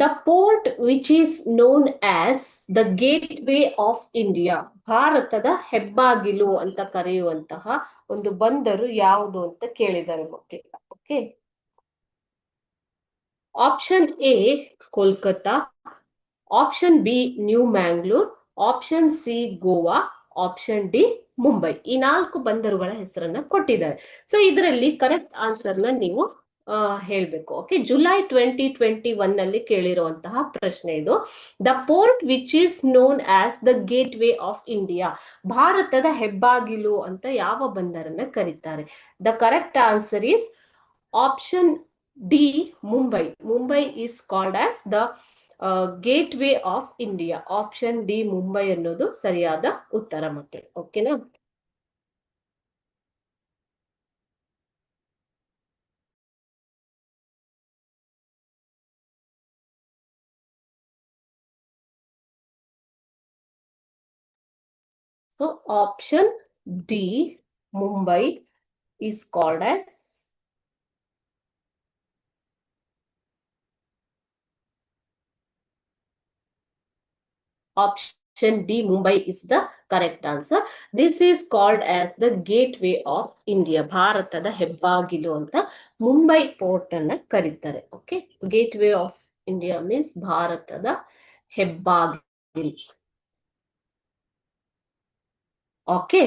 The port which is known as the gate way of India, ಭಾರತದ ಹೆಬ್ಬಾಗಿಲು ಅಂತ ಕರೆಯುವಂತಹ ಒಂದು ಬಂದರು ಯಾವುದು ಅಂತ ಕೇಳಿದ್ದಾರೆ ಮಕ್ಕಳು. Okay, option A Kolkata, option B new Mangalore, option C Goa, option D Mumbai. ಈ 4 ಬಂದರುಗಳ ಹೆಸರನ್ನ ಕೊಟ್ಟಿದ್ದಾರೆ. ಸೊ ಇದರಲ್ಲಿ ಕರೆಕ್ಟ್ ಆನ್ಸರ್ ನ ನೀವು ಹೇಳ್ಬೇಕು. ಓಕೆ, ಜುಲೈ 2021 ನಲ್ಲಿ ಕೇಳಿರುವಂತಹ ಪ್ರಶ್ನೆ ಇದು. The port which is known as the gate way of India, ಭಾರತದ ಹೆಬ್ಬಾಗಿಲು ಅಂತ ಯಾವ ಬಂದರನ್ನ ಕರೀತಾರೆ? The correct answer is option D Mumbai. Mumbai is called as the gate way of India. Option D Mumbai ಅನ್ನೋದು ಸರಿಯಾದ ಉತ್ತರ ಮಕ್ಕಳು. ಓಕೆನಾ? So option D Mumbai is called as option D Mumbai is the correct answer. This is called as the gateway of India. ಭಾರತದ ಹೆಬ್ಬಾಗಿಲು ಅಂತ Mumbai port ಅನ್ನ ಕರೀತಾರೆ. Okay, gateway of India means ಭಾರತದ ಹೆಬ್ಬಾಗಿಲು. ಓಕೆ,